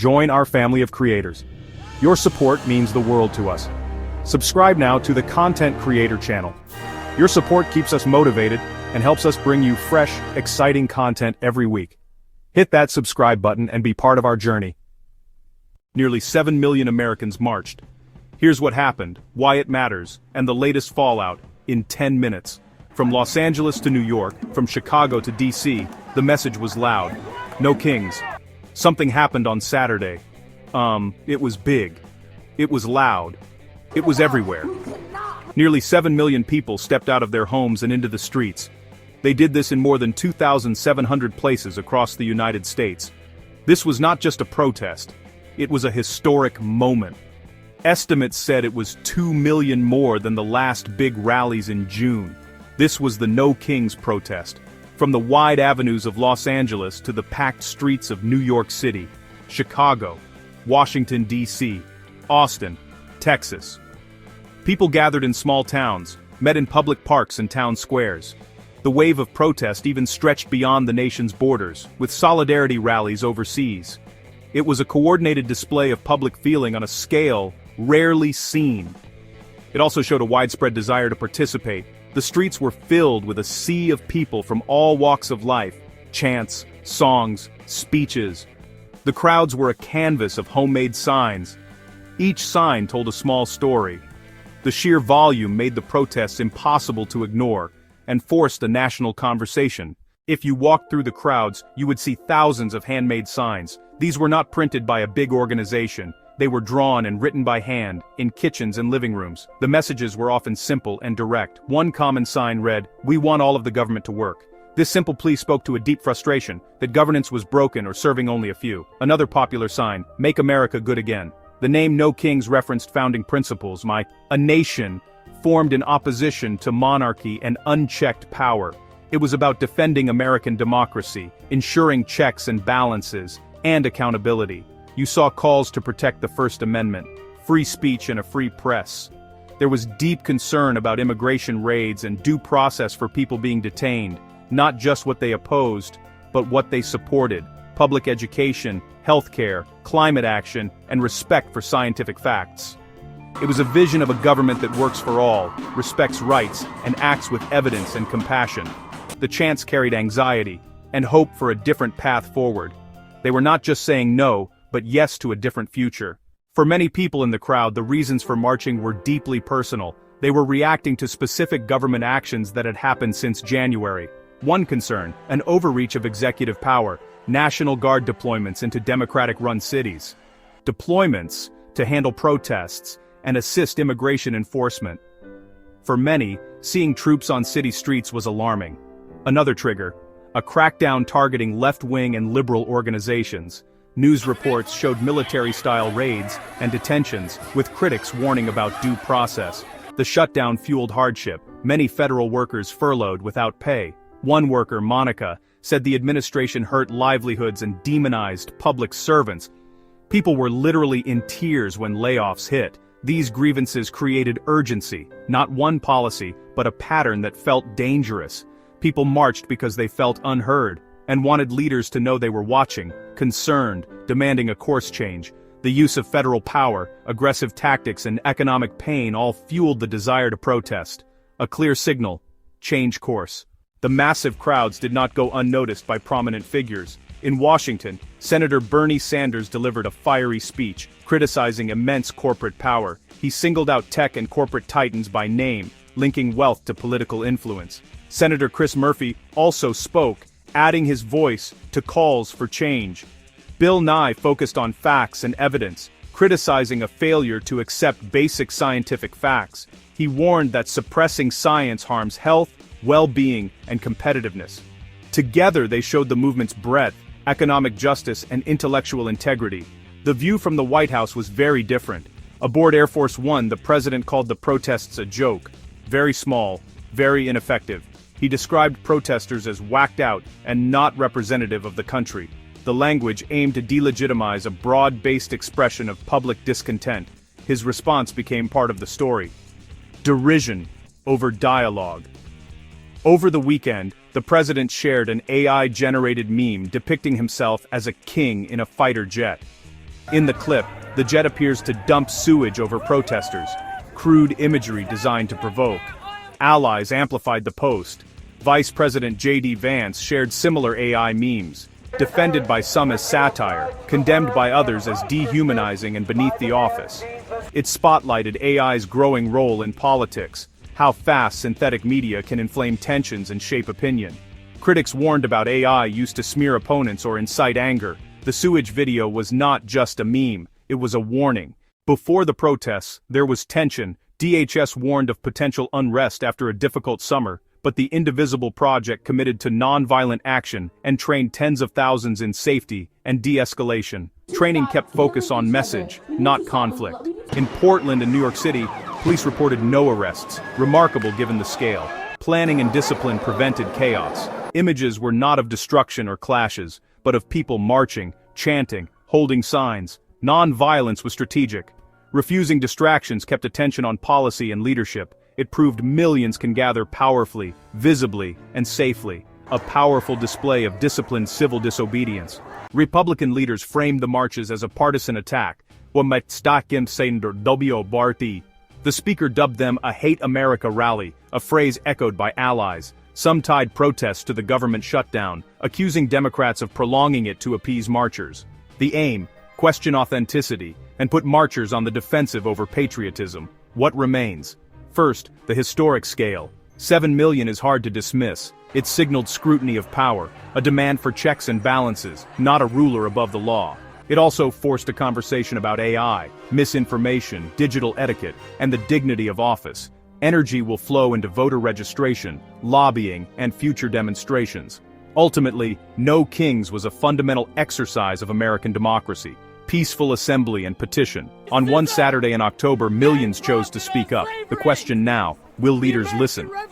Join our family of creators. Your support means the world to us. Subscribe now to the Content Creator channel. Your support keeps us motivated and helps us bring you fresh, exciting content every week. Hit that subscribe button and be part of our journey. Nearly 7 million Americans marched. Here's what happened, why it matters, and the latest fallout in 10 minutes. From Los Angeles to New York, from Chicago to DC, the message was loud. No kings. Something happened on Saturday. It was big. It was loud. It was everywhere. Nearly 7 million people stepped out of their homes and into the streets. They did this in more than 2,700 places across the United States. This was not just a protest. It was a historic moment. Estimates said it was 2 million more than the last big rallies in June. This was the No Kings protest. From the wide avenues of Los Angeles to the packed streets of New York City, Chicago, Washington, D.C., Austin, Texas. People gathered in small towns, met in public parks and town squares. The wave of protest even stretched beyond the nation's borders, with solidarity rallies overseas. It was a coordinated display of public feeling on a scale rarely seen. It also showed a widespread desire to participate. The streets were filled with a sea of people from all walks of life, chants, songs, speeches. The crowds were a canvas of homemade signs. Each sign told a small story. The sheer volume made the protests impossible to ignore, and forced a national conversation. If you walked through the crowds, you would see thousands of handmade signs. These were not printed by a big organization. They were drawn and written by hand, in kitchens and living rooms. The messages were often simple and direct. One common sign read, "We want all of the government to work." This simple plea spoke to a deep frustration, that governance was broken or serving only a few. Another popular sign, "Make America Good Again." The name No Kings referenced founding principles, a nation formed in opposition to monarchy and unchecked power. It was about defending American democracy, ensuring checks and balances, and accountability. You saw calls to protect the First Amendment, free speech and a free press. There was deep concern about immigration raids and due process for people being detained, not just what they opposed, but what they supported: public education, healthcare, climate action, and respect for scientific facts. It was a vision of a government that works for all, respects rights, and acts with evidence and compassion. The chants carried anxiety and hope for a different path forward. They were not just saying no, but yes to a different future. For many people in the crowd, the reasons for marching were deeply personal. They were reacting to specific government actions that had happened since January. One concern, an overreach of executive power, National Guard deployments into Democratic-run cities. Deployments to handle protests and assist immigration enforcement. For many, seeing troops on city streets was alarming. Another trigger, a crackdown targeting left-wing and liberal organizations. News reports showed military-style raids and detentions, with critics warning about due process. The shutdown fueled hardship, many federal workers furloughed without pay. One worker, Monica, said the administration hurt livelihoods and demonized public servants. People were literally in tears when layoffs hit. These grievances created urgency, not one policy, but a pattern that felt dangerous. People marched because they felt unheard, and wanted leaders to know they were watching, concerned, demanding a course change. The use of federal power, aggressive tactics, and economic pain all fueled the desire to protest. A clear signal: change course. The massive crowds did not go unnoticed by prominent figures. In Washington, Senator Bernie Sanders delivered a fiery speech, criticizing immense corporate power. He singled out tech and corporate titans by name, linking wealth to political influence. Senator Chris Murphy also spoke, adding his voice to calls for change. Bill Nye focused on facts and evidence, criticizing a failure to accept basic scientific facts. He warned that suppressing science harms health, well-being, and competitiveness. Together they showed the movement's breadth, economic justice, and intellectual integrity. The view from the White House was very different. Aboard Air Force One, the president called the protests a joke. Very small, very ineffective. He described protesters as whacked out and not representative of the country. The language aimed to delegitimize a broad-based expression of public discontent. His response became part of the story. Derision over dialogue. Over the weekend, the president shared an AI-generated meme depicting himself as a king in a fighter jet. In the clip, the jet appears to dump sewage over protesters. Crude imagery designed to provoke. Allies amplified the post. Vice President J.D. Vance shared similar AI memes, defended by some as satire, condemned by others as dehumanizing and beneath the office. It spotlighted AI's growing role in politics, how fast synthetic media can inflame tensions and shape opinion. Critics warned about AI used to smear opponents or incite anger. The sewage video was not just a meme, it was a warning. Before the protests, there was tension. DHS warned of potential unrest after a difficult summer, but the Indivisible Project committed to non-violent action and trained tens of thousands in safety and de-escalation. Training kept focus on message, not conflict. In Portland and New York City, police reported no arrests, remarkable given the scale. Planning and discipline prevented chaos. Images were not of destruction or clashes, but of people marching, chanting, holding signs. Non-violence was strategic. Refusing distractions kept attention on policy and leadership. It proved millions can gather powerfully, visibly, and safely. A powerful display of disciplined civil disobedience. Republican leaders framed the marches as a partisan attack. The speaker dubbed them a Hate America rally, a phrase echoed by allies. Some tied protests to the government shutdown, accusing Democrats of prolonging it to appease marchers. The aim: question authenticity, and put marchers on the defensive over patriotism. What remains? First, the historic scale. 7 million is hard to dismiss. It signaled scrutiny of power, a demand for checks and balances, not a ruler above the law. It also forced a conversation about AI, misinformation, digital etiquette, and the dignity of office. Energy will flow into voter registration, lobbying, and future demonstrations. Ultimately, No Kings was a fundamental exercise of American democracy. Peaceful assembly and petition. On one Saturday in October, millions chose to speak up. The question now: will leaders listen?